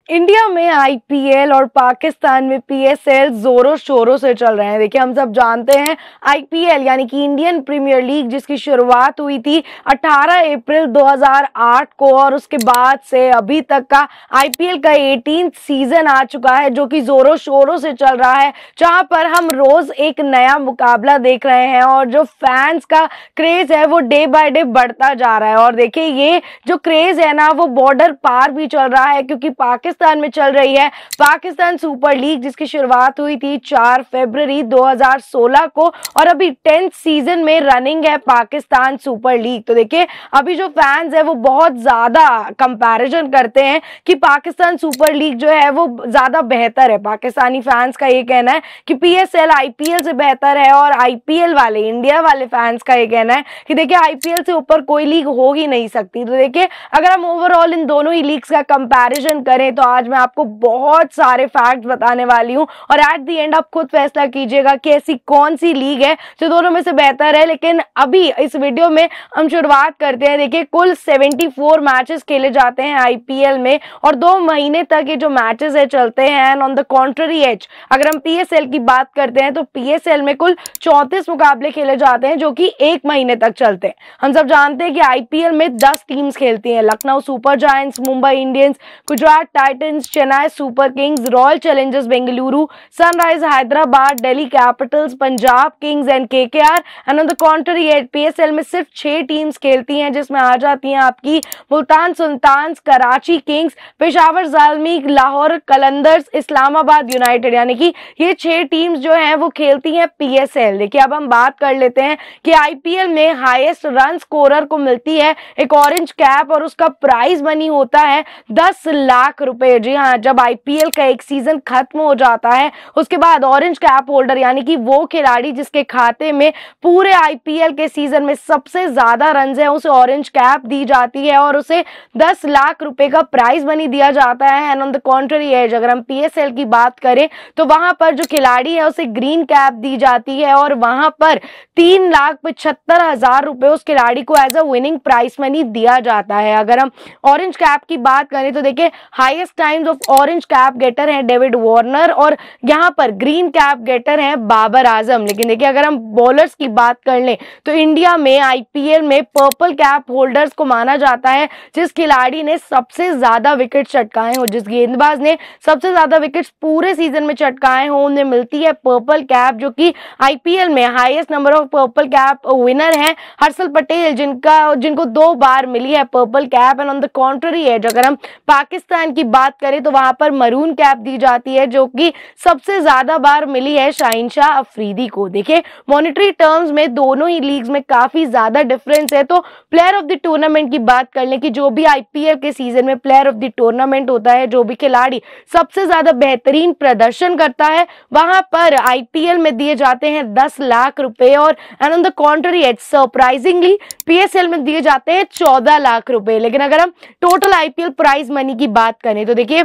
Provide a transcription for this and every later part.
India में IPL और पाकिस्तान में पीएसएल जोरों शोरों से चल रहे हैं। देखिए, हम सब जानते हैं आईपीएल यानी कि इंडियन प्रीमियर लीग, जिसकी शुरुआत हुई थी 18 अप्रैल 2008 को, और उसके बाद से अभी तक का आईपीएल का 18th सीजन आ चुका है, जो कि जोरों शोरों से चल रहा है, जहां पर हम रोज एक नया मुकाबला देख रहे हैं और जो फैंस का क्रेज है वो डे बाय डे बढ़ता जा रहा है। और देखिए, ये जो क्रेज है ना, वो बॉर्डर पार भी चल रहा है, क्योंकि पाकिस्तान में चल रही है पाकिस्तान सुपर लीग, जिसकी शुरुआत हुई थी 4 फरवरी 2016 को, और अभी 10th सीजन में रनिंग है पाकिस्तान सुपर लीग। तो देखिए, अभी जो फैंस है वो बहुत ज्यादा कंपैरिजन करते हैं कि पाकिस्तान सुपर लीग जो है वो ज्यादा बेहतर है। पाकिस्तानी फैंस का ये कहना है कि पीएसएल आईपीएल से बेहतर है, और आईपीएल वाले, इंडिया वाले फैंस का ये कहना है कि देखिए, आईपीएल से ऊपर कोई लीग हो ही नहीं सकती। तो देखिए, अगर हम ओवरऑल इन दोनों ही लीग्स का कंपैरिजन करें तो आज मैं आपको बहुत सारे फैक्ट्स बताने वाली हूं, और एट द एंड आप खुद फैसला कीजिएगा कि ऐसी कौन सी लीग है जो दोनों में से बेहतर है। लेकिन अभी इस वीडियो में हम शुरुआत करते हैं। देखिए, कुल 74 मैचेस खेले जाते हैं आईपीएल में, और 2 महीने तक ये जो मैचेस है चलते हैं। And on the contrary edge, अगर हम पीएसएल की बात करते हैं तो पीएसएल में कुल 34 मुकाबले खेले जाते हैं, जो कि 1 महीने तक चलते हैं। हम सब जानते हैं कि आईपीएल में 10 टीम्स खेलती हैं: Lucknow Super Giants, Mumbai Indians, Gujarat Titans, Chennai Super Kings, Royal Challengers Bengaluru, Sunrise Hyderabad, Delhi Capitals, Punjab Kings and KKR. And on the contrary edge, PSL में सिर्फ 6 टीम्स खेलती हैं, जिसमें आ जाती हैं आपकी Multan Sultans, Karachi Kings, Peshawar Zalmi, Lahore Qalandars, Islamabad United. यानी कि ये 6 टीम्स जो हैं वो खेलती हैं पीएसएल। देखिए, अब हम बात कर लेते हैं कि आईपीएल में हाईएस्ट रन स्कोरर को मिलती है एक ऑरेंज कैप, और उसका प्राइज मनी होता है 10 लाख रुपए। जी हाँ, जब आईपीएल का एक सीजन खत्म हो जाता है, उसके बाद ऑरेंज कैप होल्डर यानी कि वो खिलाड़ी जिसके खाते में पूरे आईपीएल के सीजन में सबसे ज्यादा रन है, उसे ऑरेंज कैप दी जाती है, और उसे 10 लाख रुपए का प्राइज मनी दिया जाता है। And on the contrary edge, अगर हम पीएसएल की बात करें तो वहां पर जो खिलाड़ी है उसे ग्रीन कैप दी जाती है, और वहां पर 3,75,000 रुपए उस खिलाड़ी को as a winning prize money दिया जाता है। अगर हम ऑरेंज कैप की बात करें तो देखिए, highest times of orange cap getter हैं डेविड वार्नर, और यहाँ पर ग्रीन कैप गेटर हैं बाबर आजम। लेकिन देखिए, अगर हम बॉलर्स की बात कर लें तो इंडिया में आईपीएल में पर्पल कैप होल्डर्स को माना जाता है जिस खिलाड़ी ने सबसे ज्यादा विकेट चटकाए हो, जिस गेंदबाज ने सबसे ज्यादा विकेट्स पूरे सीजन में चटकाए हो, उन्हें मिलती है पर्पल कैप। जो कि आईपीएल में highest number of purple cap winner है हर्षल पटेल, जिनको 2 बार मिली है purple cap. And on the contrary edge, अगर हम पाकिस्तान की बात करें तो वहां पर मरून कैप दी जाती है, जो कि सबसे ज्यादा बार मिली है शाहिनशाह अफरीदी को। देखिए, मॉनेटरी टर्म्स में दोनों ही लीग्स में काफी ज्यादा डिफरेंस है। तो प्लेयर ऑफ द टूर्नामेंट की बात कर लें कि जो भी आईपीएल के सीजन में प्लेयर ऑफ द टूर्नामेंट होता है, जो भी खिलाड़ी सबसे ज्यादा बेहतरीन प्रदर्शन करता है, वहां पर आईपीएल में दिए जाते हैं 10 लाख रुपए। और and on the contrary edge, surprisingly PSL में दिए जाते हैं 14 लाख रुपए। लेकिन अगर हम टोटल आईपीएल प्राइज मनी की बात करें तो देखिए,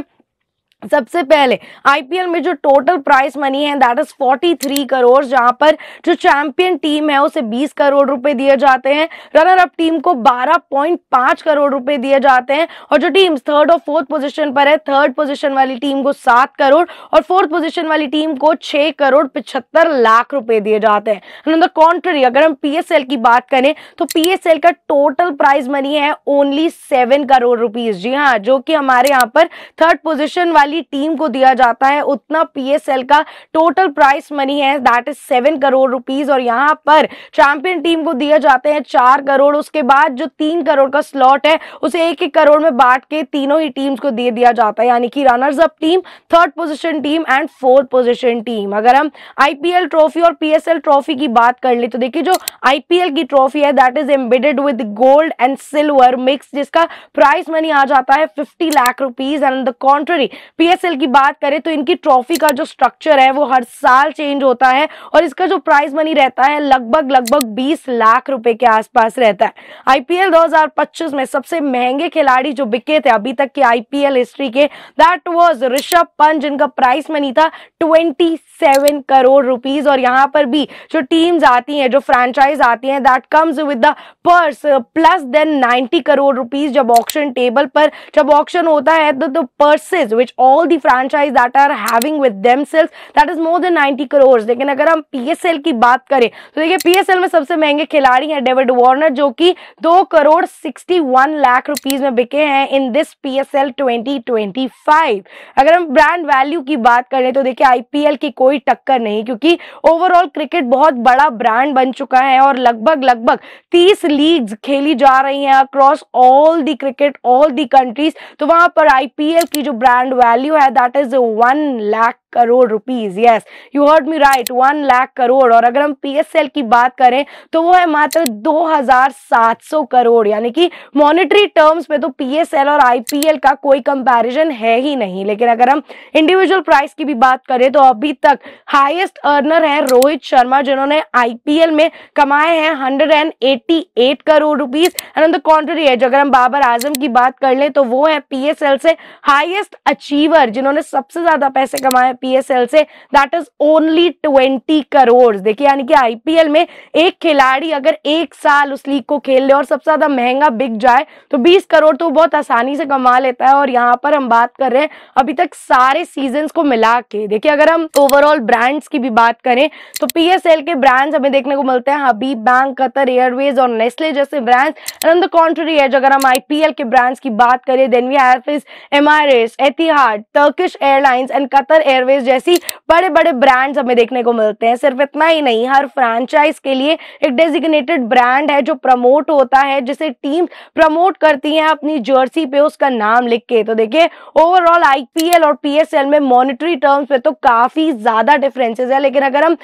सबसे पहले आईपीएल में जो टोटल प्राइस मनी है दैट इज 43 करोड़, जहां पर जो चैंपियन टीम है उसे 20 करोड़ रुपए दिए जाते हैं, रनर अप टीम को 12.5 करोड़ रुपए दिए जाते हैं, और जो टीम 3rd और 4th पोजीशन पर है, 3rd पोजीशन वाली टीम को 7 करोड़ और 4th पोजीशन वाली टीम को 6 करोड़ 75 लाख रुपए दिए जाते हैं। ऑन द कॉन्ट्ररी, अगर हम पीएसएल की बात करें तो पीएसएल का टोटल प्राइज मनी है ओनली 7 करोड़ रुपीज। जी हाँ, जो कि हमारे यहाँ पर 3rd पोजीशन वाली टीम को दिया जाता है, उतना पीएसएल का टोटल प्राइस मनी है दैट इज 7 करोड़ रुपीज। और यहाँ पर चैंपियन टीम को दिए जाते हैं 4 करोड़। उसके बाद जो 3 करोड़ का स्लॉट है उसे 1-1 करोड़ में बांट के तीनों ही टीम्स को दे दिया जाता है, यानी कि runners up team, 3rd position team and 4th position team. अगर हम आईपीएल ट्रॉफी और पीएसएल ट्रॉफी की बात कर ले तो देखिए, जो आईपीएल की ट्रॉफी है that is embedded with gold and silver mix, जिसका प्राइस मनी आ जाता है 50 lakh rupees. And the contrary, PSL की बात करें तो इनकी ट्रॉफी का जो स्ट्रक्चर है वो हर साल चेंज होता है और इसका जो प्राइज मनी रहता है लगभग 20 लाख रुपए के आसपास रहता है। आईपीएल 2025 में सबसे महंगे खिलाड़ी जो बिके थे अभी तक की आईपीएल हिस्ट्री के, दैट वाज ऋषभ पंत, जिनका प्राइस मनी था 27 करोड़ रुपीस। और यहाँ पर भी जो टीम्स आती हैं, जो फ्रेंचाइज आती हैं, that comes with the purse plus then 90 crore rupees. जब ऑक्शन टेबल पर जब ऑक्शन होता है तो the purses which all the franchise that are having with themselves, that is more than 90 crore. लेकिन अगर हम पीएसएल की बात करें तो देखिए पीएसएल में सबसे महंगे खिलाड़ी हैं डेविड वार्नर, जो कि 2 करोड़ 61 लाख रुपीस में बिके हैं इन दिस पीएसएल 2025। अगर हम ब्रांड वैल्यू की बात करें तो देखिए आईपीएल की कोई टक्कर नहीं, क्योंकि ओवरऑल क्रिकेट बहुत बड़ा ब्रांड बन चुका है और लगभग 30 लीग्स खेली जा रही हैं across all the cricket, all the countries. तो वहां पर आईपीएल की जो ब्रांड वैल्यू है that is 1 lakh crore rupees. Yes, you heard me right, 1 lakh crore. और अगर हम पीएसएल की बात करें तो वो है मात्र 2700 करोड़, यानी कि मॉनेटरी टर्म्स पे तो पीएसएल और आईपीएल का कोई कंपैरिजन है ही नहीं। लेकिन अगर हम इंडिविजुअल प्राइस की भी बात करें तो अभी तक हाईएस्ट अर्नर है रोहित शर्मा, जिन्होंने आईपीएल में कमाए हैं 188 crore rupees. And on the कॉन्ट्री as अगर हम बाबर आजम की बात कर लें तो वो है पीएसएल से हाईएस्ट अचीवर, जिन्होंने सबसे ज्यादा पैसे कमाए पीएसएल से, दैट इज ओनली 20 करोड़। देखिए यानी कि आईपीएल में एक खिलाड़ी अगर एक साल उस लीग को खेल ले और सबसे ज्यादा महंगा बिक जाए तो 20 करोड़ तो बहुत आसानी से कमा लेता है। और यहाँ पर हम बात कर रहे हैं अभी तक सारे सीजन को मिला के। देखिए अगर हम ओवरऑल ब्रांड्स की भी बात करें तो पीएसएल के ब्रांड्स हमें देखने को मिलते हैं हबीब बैंक, कतर एयरवेज और नेस्ले जैसे brands. And on the कॉन्ट्री as अगर हम आईपीएल के ब्रांड्स की बात करें then we have Emirates, Etihad, Turkish airlines and Qatar airways जैसी बड़े बड़े ब्रांड्स हमें देखने को मिलते हैं। सिर्फ इतना ही नहीं, हर फ्रैंचाइज के लिए एक डेजिग्नेटेड ब्रांड है जो प्रमोट होता है, जिसे टीम प्रमोट करती हैं अपनी जर्सी पे उसका नाम लिख के। तो देखिए ओवरऑल आईपीएल और पीएसएल में मॉनेटरी टर्म्स पे तो काफी ज्यादा डिफरेंसेस है। लेकिन अगर हम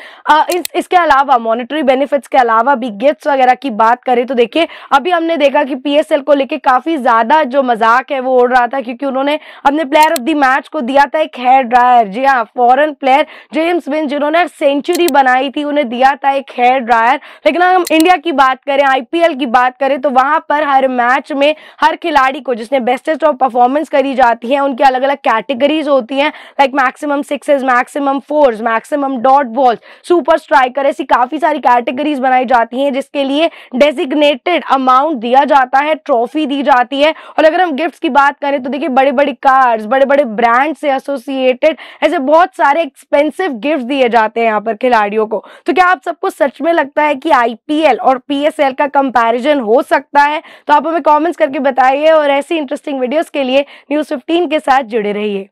इसके अलावा मॉनेटरी बेनिफिट्स के अलावा भी गिफ्ट्स वगैरह की बात करें तो देखिए अभी हमने देखा कि पीएसएल को लेके काफी ज्यादा जो मजाक है वो उड़ रहा था, क्योंकि उन्होंने अपने प्लेयर ऑफ द मैच को दिया था एक हेयर ड्रायर। जी हाँ, फॉरेन प्लेयर जेम्स विन जिन्होंने सेंचुरी बनाई थी उन्हें दिया था एक हेयर ड्रायर। लेकिन हम इंडिया की बात करें, आईपीएल की बात करें तो वहां पर हर मैच में हर खिलाड़ी को जिसने बेस्टेस्ट ऑफ परफॉर्मेंस करी जाती है उनकी अलग अलग कैटेगरीज होती हैं, like maximum sixes, maximum force, maximum dot balls, super striker, ऐसी काफी सारी कैटेगरीज बनाई जाती हैं जिसके लिए डेजिग्नेटेड अमाउंट दिया जाता है, ट्रॉफी दी जाती है। और अगर हम गिफ्ट्स की बात करें तो देखिए बड़े बड़े कार्ड्स, बड़े बड़े ब्रांड से एसोसिएटेड ऐसे बहुत सारे एक्सपेंसिव गिफ्ट दिए जाते हैं यहाँ पर खिलाड़ियों को। तो क्या आप सबको सच में लगता है कि आईपीएल और पीएसएल का कंपैरिजन हो सकता है? तो आप हमें कमेंट्स करके बताइए और ऐसी इंटरेस्टिंग वीडियोस के लिए न्यूज़ 15 के साथ जुड़े रहिए।